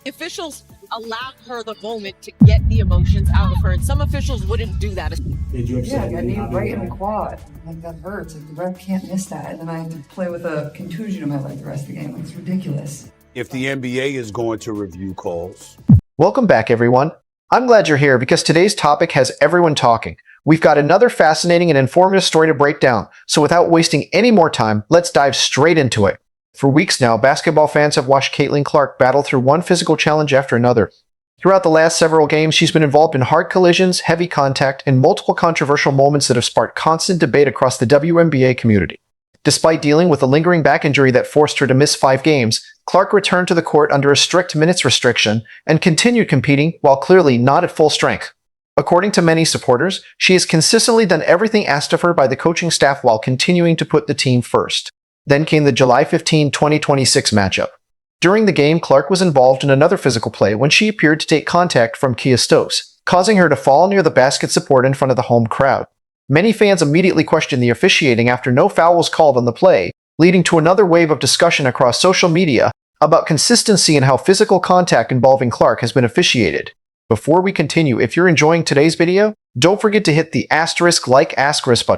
Officials allowed her the moment to get the emotions out of her, and some officials wouldn't do that. Did you Yeah, I upset got you? kneed right in the quad. Like, that hurts. Like, the ref can't miss that. And then I have to play with a contusion in my leg the rest of the game. Like, it's ridiculous. If the NBA is going to review calls. Welcome back, everyone. I'm glad you're here because today's topic has everyone talking. We've got another fascinating and informative story to break down, so without wasting any more time, let's dive straight into it. For weeks now, basketball fans have watched Caitlin Clark battle through one physical challenge after another. Throughout the last several games, she's been involved in hard collisions, heavy contact, and multiple controversial moments that have sparked constant debate across the WNBA community. Despite dealing with a lingering back injury that forced her to miss 5 games, Clark returned to the court under a strict minutes restriction and continued competing while clearly not at full strength. According to many supporters, she has consistently done everything asked of her by the coaching staff while continuing to put the team first. Then came the July 15, 2026 matchup. During the game, Clark was involved in another physical play when she appeared to take contact from Kia Stokes, causing her to fall near the basket support in front of the home crowd. Many fans immediately questioned the officiating after no foul was called on the play, leading to another wave of discussion across social media about consistency and how physical contact involving Clark has been officiated. Before we continue, if you're enjoying today's video, don't forget to hit the *like**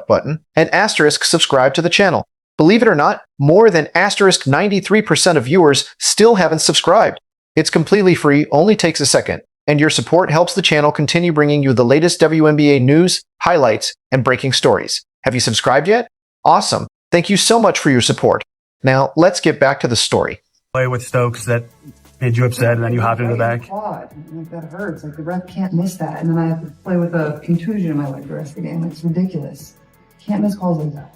button and *subscribe to the channel. Believe it or not, more than *93% of viewers still haven't subscribed. It's completely free, only takes a second, and your support helps the channel continue bringing you the latest WNBA news, highlights, and breaking stories. Have you subscribed yet? Awesome. Thank you so much for your support. Now, let's get back to the story. Play with Stokes that made you upset, and then you hopped into the back. Quad. Like, that hurts. Like, the ref can't miss that. And then I have to play with a contusion in my leg the rest of the game. Like, it's ridiculous. Can't miss calls like that.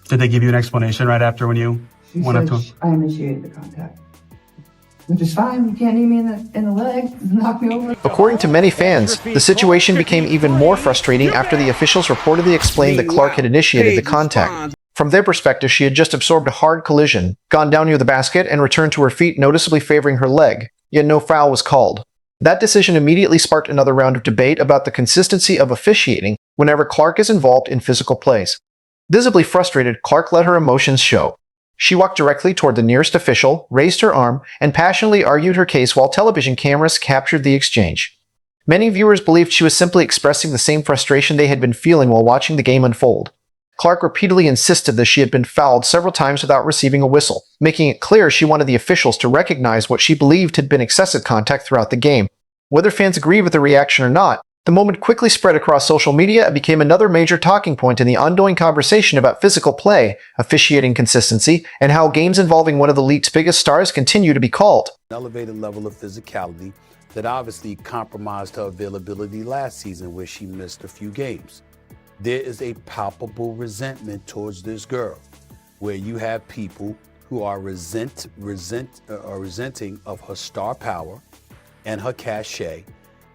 Did they give you an explanation right after when you She went up said to him? I initiated the contact. Which is fine. You can't knee me in the leg. Knock me over. According to many fans, the situation became even more frustrating after the officials reportedly explained that Clark had initiated the contact. From their perspective, she had just absorbed a hard collision, gone down near the basket, and returned to her feet, noticeably favoring her leg, yet no foul was called. That decision immediately sparked another round of debate about the consistency of officiating whenever Clark is involved in physical plays. Visibly frustrated, Clark let her emotions show. She walked directly toward the nearest official, raised her arm, and passionately argued her case while television cameras captured the exchange. Many viewers believed she was simply expressing the same frustration they had been feeling while watching the game unfold. Clark repeatedly insisted that she had been fouled several times without receiving a whistle, making it clear she wanted the officials to recognize what she believed had been excessive contact throughout the game. Whether fans agreed with the reaction or not, the moment quickly spread across social media and became another major talking point in the ongoing conversation about physical play, officiating consistency, and how games involving one of the league's biggest stars continue to be called. An elevated level of physicality that obviously compromised her availability last season where she missed a few games. There is a palpable resentment towards this girl, where you have people who are resenting of her star power and her cachet.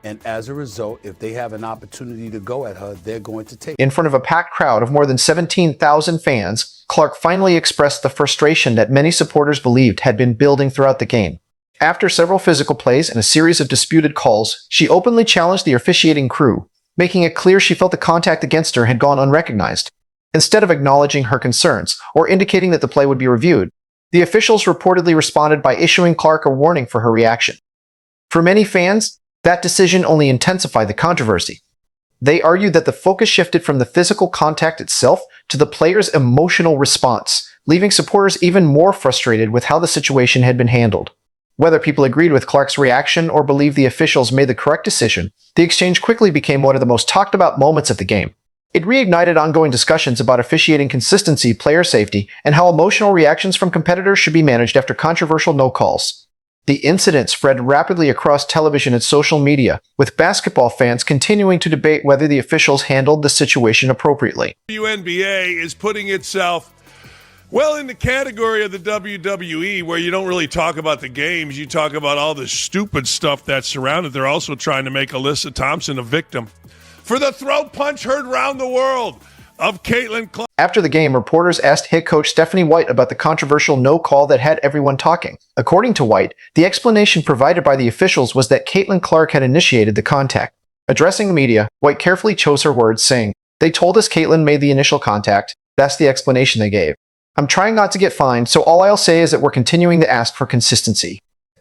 And as a result, if they have an opportunity to go at her, they're going to take it. In front of a packed crowd of more than 17,000 fans, Clark finally expressed the frustration that many supporters believed had been building throughout the game. After several physical plays and a series of disputed calls, she openly challenged the officiating crew, making it clear she felt the contact against her had gone unrecognized. Instead of acknowledging her concerns or indicating that the play would be reviewed, the officials reportedly responded by issuing Clark a warning for her reaction. For many fans, that decision only intensified the controversy. They argued that the focus shifted from the physical contact itself to the player's emotional response, leaving supporters even more frustrated with how the situation had been handled. Whether people agreed with Clark's reaction or believed the officials made the correct decision, the exchange quickly became one of the most talked about moments of the game. It reignited ongoing discussions about officiating consistency, player safety, and how emotional reactions from competitors should be managed after controversial no calls. The incident spread rapidly across television and social media, with basketball fans continuing to debate whether the officials handled the situation appropriately. WNBA is putting itself well in the category of the WWE, where you don't really talk about the games, you talk about all the stupid stuff that's surrounded. They're also trying to make Alyssa Thompson a victim for the throat punch heard around the world of Caitlin Clark. After the game, reporters asked head coach Stephanie White about the controversial no call that had everyone talking. According to White, the explanation provided by the officials was that Caitlin Clark had initiated the contact. Addressing the media, White carefully chose her words, saying, "They told us Caitlin made the initial contact. That's the explanation they gave. I'm trying not to get fined, so all I'll say is that we're continuing to ask for consistency."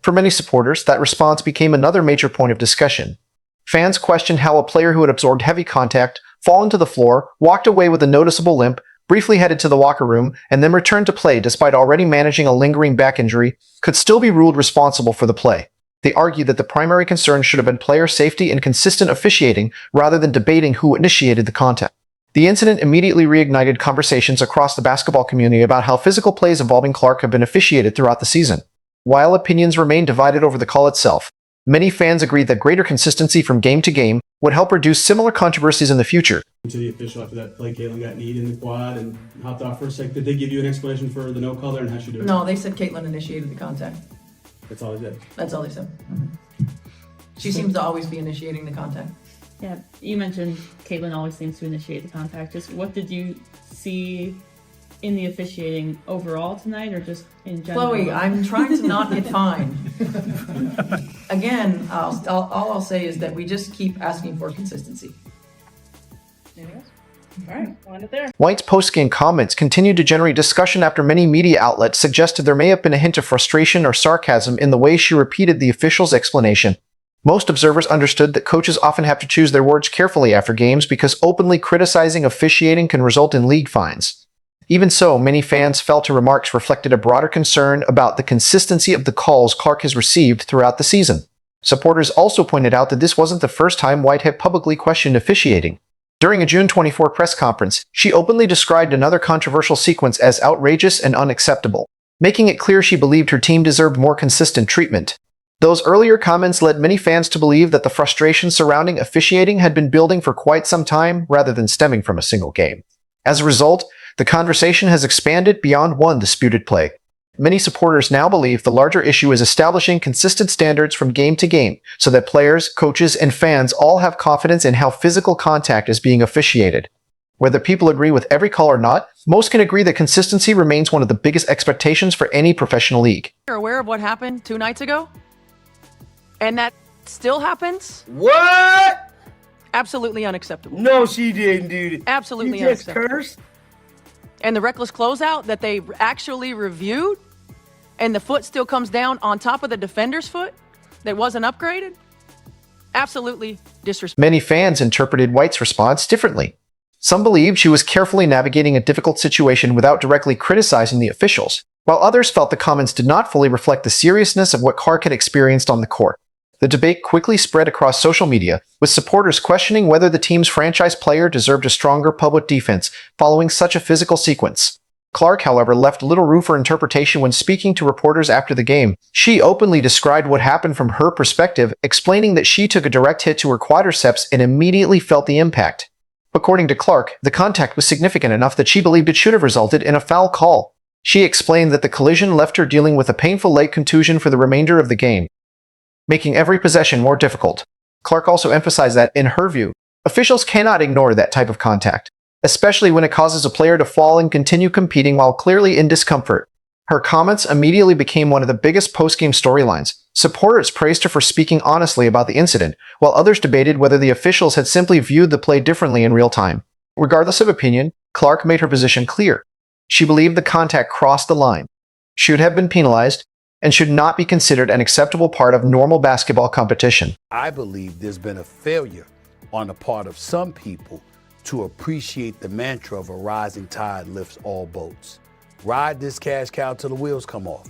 For many supporters, that response became another major point of discussion. Fans questioned how a player who had absorbed heavy contact, fallen to the floor, walked away with a noticeable limp, briefly headed to the locker room, and then returned to play despite already managing a lingering back injury, could still be ruled responsible for the play. They argued that the primary concern should have been player safety and consistent officiating rather than debating who initiated the contact. The incident immediately reignited conversations across the basketball community about how physical plays involving Clark have been officiated throughout the season. While opinions remain divided over the call itself, many fans agreed that greater consistency from game to game would help reduce similar controversies in the future. To the official after that play, Caitlin got kneed in the quad and hopped off for a sec. Did they give you an explanation for the no call there and how she did it? No, they said Caitlin initiated the contact. That's all they did. That's all they said. She seems to always be initiating the contact. Yeah, you mentioned Caitlin always seems to initiate the contact. Just what did you see in the officiating overall tonight, or just in general? Chloe, I'm trying to not get fined. Again, all I'll say is that we just keep asking for consistency. There you go. All right, wind it there. White's post-game comments continued to generate discussion after many media outlets suggested there may have been a hint of frustration or sarcasm in the way she repeated the official's explanation. Most observers understood that coaches often have to choose their words carefully after games because openly criticizing officiating can result in league fines. Even so, many fans felt her remarks reflected a broader concern about the consistency of the calls Clark has received throughout the season. Supporters also pointed out that this wasn't the first time White had publicly questioned officiating. During a June 24 press conference, she openly described another controversial sequence as outrageous and unacceptable, making it clear she believed her team deserved more consistent treatment. Those earlier comments led many fans to believe that the frustration surrounding officiating had been building for quite some time rather than stemming from a single game. As a result, the conversation has expanded beyond one disputed play. Many supporters now believe the larger issue is establishing consistent standards from game to game so that players, coaches, and fans all have confidence in how physical contact is being officiated. Whether people agree with every call or not, most can agree that consistency remains one of the biggest expectations for any professional league. You're aware of what happened 2 nights ago? And that still happens? What? Absolutely unacceptable. No, she didn't, dude. Absolutely You just unacceptable. cursed? And the reckless closeout that they actually reviewed, and the foot still comes down on top of the defender's foot that wasn't upgraded? Absolutely disrespectful. Many fans interpreted White's response differently. Some believed she was carefully navigating a difficult situation without directly criticizing the officials, while others felt the comments did not fully reflect the seriousness of what Clark had experienced on the court. The debate quickly spread across social media, with supporters questioning whether the team's franchise player deserved a stronger public defense following such a physical sequence. Clark, however, left little room for interpretation when speaking to reporters after the game. She openly described what happened from her perspective, explaining that she took a direct hit to her quadriceps and immediately felt the impact. According to Clark, the contact was significant enough that she believed it should have resulted in a foul call. She explained that the collision left her dealing with a painful leg contusion for the remainder of the game, making every possession more difficult. Clark also emphasized that, in her view, officials cannot ignore that type of contact, especially when it causes a player to fall and continue competing while clearly in discomfort. Her comments immediately became one of the biggest post-game storylines. Supporters praised her for speaking honestly about the incident, while others debated whether the officials had simply viewed the play differently in real time. Regardless of opinion, Clark made her position clear. She believed the contact crossed the line, should have been penalized, and should not be considered an acceptable part of normal basketball competition. I believe there's been a failure on the part of some people to appreciate the mantra of a rising tide lifts all boats. Ride this cash cow till the wheels come off.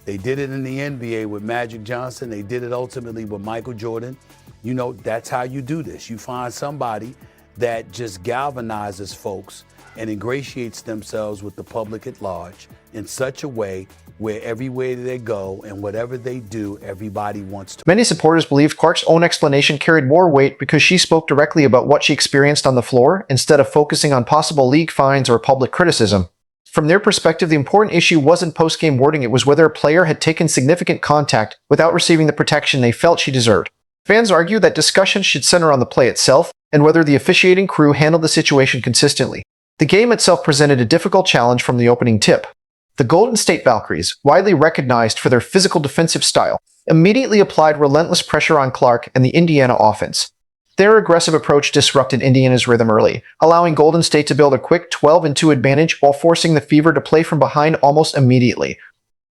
They did it in the NBA with Magic Johnson. They did it ultimately with Michael Jordan. You know, that's how you do this. You find somebody that just galvanizes folks and ingratiates themselves with the public at large in such a way where everywhere they go and whatever they do, everybody wants to. Many supporters believed Clark's own explanation carried more weight because she spoke directly about what she experienced on the floor instead of focusing on possible league fines or public criticism. From their perspective, the important issue wasn't post-game wording, it was whether a player had taken significant contact without receiving the protection they felt she deserved. Fans argue that discussions should center on the play itself and whether the officiating crew handled the situation consistently. The game itself presented a difficult challenge from the opening tip. The Golden State Valkyries, widely recognized for their physical defensive style, immediately applied relentless pressure on Clark and the Indiana offense. Their aggressive approach disrupted Indiana's rhythm early, allowing Golden State to build a quick 12-2 advantage while forcing the Fever to play from behind almost immediately.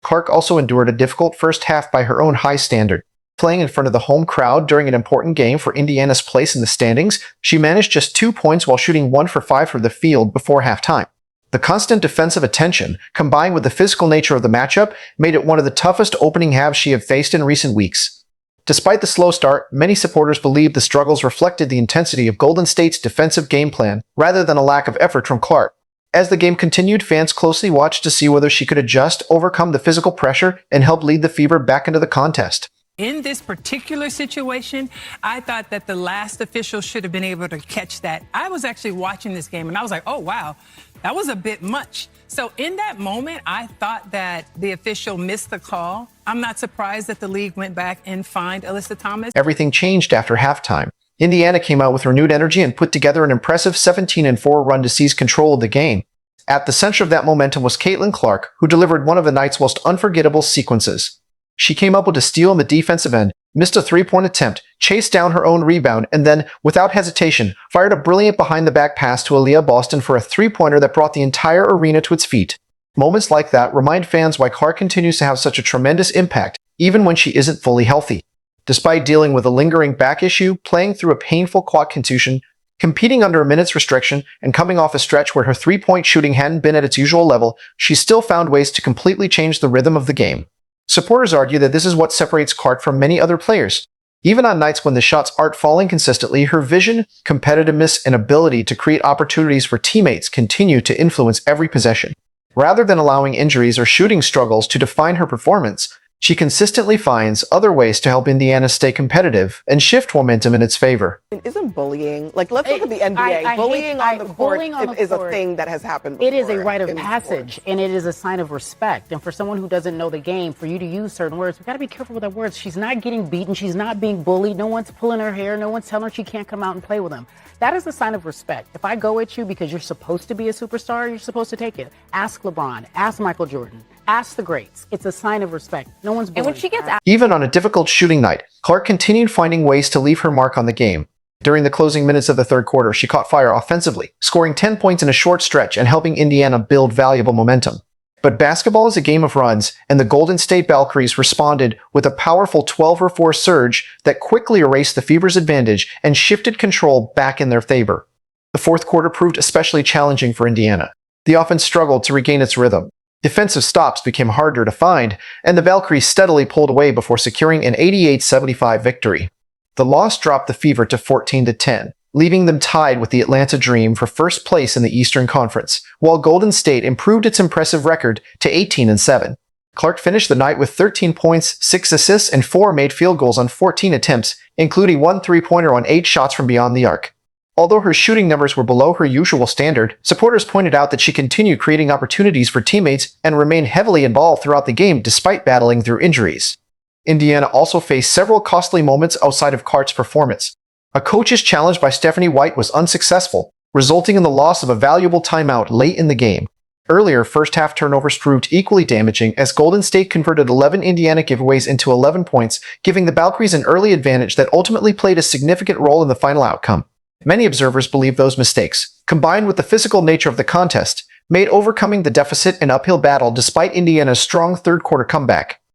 Clark also endured a difficult first half by her own high standard. Playing in front of the home crowd during an important game for Indiana's place in the standings, she managed just 2 points while shooting 1 for 5 from the field before halftime. The constant defensive attention, combined with the physical nature of the matchup, made it one of the toughest opening halves she had faced in recent weeks. Despite the slow start, many supporters believe the struggles reflected the intensity of Golden State's defensive game plan rather than a lack of effort from Clark. As the game continued, fans closely watched to see whether she could adjust, overcome the physical pressure, and help lead the Fever back into the contest. In this particular situation, I thought that the last official should have been able to catch that. I was actually watching this game and I was like, oh, wow, that was a bit much. So in that moment, I thought that the official missed the call. I'm not surprised that the league went back and fined Alyssa Thomas. Everything changed after halftime. Indiana came out with renewed energy and put together an impressive 17-4 run to seize control of the game. At the center of that momentum was Caitlin Clark, who delivered one of the night's most unforgettable sequences. She came up with a steal on the defensive end, missed a three-point attempt, chased down her own rebound, and then, without hesitation, fired a brilliant behind-the-back pass to Aaliyah Boston for a three-pointer that brought the entire arena to its feet. Moments like that remind fans why Clark continues to have such a tremendous impact, even when she isn't fully healthy. Despite dealing with a lingering back issue, playing through a painful quad contusion, competing under a minute's restriction, and coming off a stretch where her three-point shooting hadn't been at its usual level, she still found ways to completely change the rhythm of the game. Supporters argue that this is what separates Clark from many other players. Even on nights when the shots aren't falling consistently, her vision, competitiveness, and ability to create opportunities for teammates continue to influence every possession. Rather than allowing injuries or shooting struggles to define her performance, she consistently finds other ways to help Indiana stay competitive and shift momentum in its favor. Isn't bullying, like let's look at the NBA, bullying on the court is a thing that has happened before. It is a rite of passage, and it is a sign of respect. And for someone who doesn't know the game, for you to use certain words, we got to be careful with our words. She's not getting beaten. She's not being bullied. No one's pulling her hair. No one's telling her she can't come out and play with them. That is a sign of respect. If I go at you because you're supposed to be a superstar, you're supposed to take it. Ask LeBron. Ask Michael Jordan. Ask the greats. It's a sign of respect. No one's bullying. And when she gets Even on a difficult shooting night, Clark continued finding ways to leave her mark on the game. During the closing minutes of the third quarter, she caught fire offensively, scoring 10 points in a short stretch and helping Indiana build valuable momentum. But basketball is a game of runs, and the Golden State Valkyries responded with a powerful 12-4 surge that quickly erased the Fever's advantage and shifted control back in their favor. The fourth quarter proved especially challenging for Indiana. The offense struggled to regain its rhythm. Defensive stops became harder to find, and the Valkyries steadily pulled away before securing an 88-75 victory. The loss dropped the Fever to 14-10, leaving them tied with the Atlanta Dream for first place in the Eastern Conference, while Golden State improved its impressive record to 18-7. Clark finished the night with 13 points, 6 assists, and 4 made field goals on 14 attempts, including 1 three-pointer on 8 shots from beyond the arc. Although her shooting numbers were below her usual standard, supporters pointed out that she continued creating opportunities for teammates and remained heavily involved throughout the game despite battling through injuries. Indiana also faced several costly moments outside of Clark's performance. A coach's challenge by Stephanie White was unsuccessful, resulting in the loss of a valuable timeout late in the game. Earlier first-half turnovers proved equally damaging as Golden State converted 11 Indiana giveaways into 11 points, giving the Valkyries an early advantage that ultimately played a significant role in the final outcome. Many observers believe those mistakes, combined with the physical nature of the contest, made overcoming the deficit an uphill battle despite Indiana's strong third-quarter comeback.